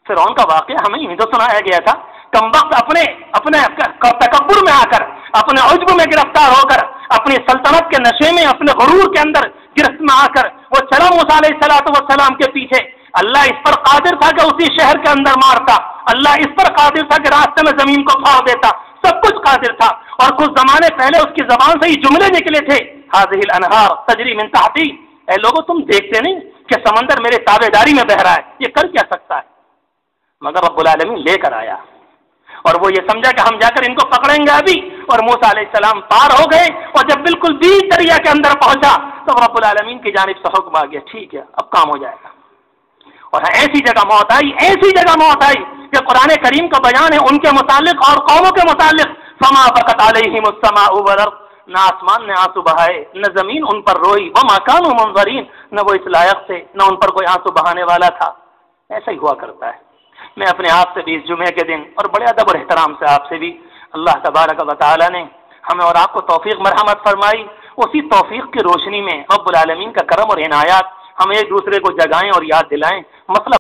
فرعون کا واقعہ ہمیں یہیں تو سنایا گیا تھا. کمبخت اپنے تکبر میں آ کر، اپنے عجب میں گرفتار ہو کر، اپنی سلطنت کے نشے میں، اپنے غرور کے اندر گرفت میں آ کر وہ چلا موسیٰ علیہ السلام کے پیچھے. اللہ اس پر قادر تھا کہ اسی شہر کے اندر مارتا، اللہ اس پر قادر تھا کہ راستے میں زمین کو پھاڑ دیتا، سب کچھ قادر تھا. اور کچھ زمانے پہلے اس کی زبان سے ہی جملے نکلے تھے، هذه الانہار تجری من تحتی. اے لوگوں تم دیکھتے نہیں کہ سمندر میرے تابع داری میں بہ رہا ہے، یہ کر کیا سکتا ہے؟ مگر رب العالمین لے کر آیا، اور وہ یہ سمجھا کہ ہم جا کر ان کو پکڑیں گے ابھی. اور موسیٰ علیہ السلام پار ہو گئے، اور جب بالکل بیچ دریا کے اندر پہنچا تو رب العالمین کی جانب سے حکم آ گیا، ٹھیک ہے اب کام ہو جائے گا. اور ایسی جگہ موت آئی کہ قرآن کریم کا بیان ہے ان کے متعلق اور قوموں کے متعلق. فما بقت علیہم السماء والارض، نہ آسمان نے آنسو بہائے، نہ زمین ان پر روئی. وما كانوا منظرین، نہ وہ اس لائق تھے، نہ ان پر کوئی آنسو بہانے والا تھا. ایسا ہی ہوا کرتا ہے. میں اپنے آپ سے بھی اس جمعے کے دن اور بڑے ادب اور احترام سے آپ سے بھی، اللہ تبارک و تعالی نے ہمیں اور آپ کو توفیق مرحمت فرمائی. اسی توفیق کی روشنی میں رب العالمین کا کرم اور عنایات ہم ایک دوسرے کو جگائیں اور یاد دلائیں. مسئلہ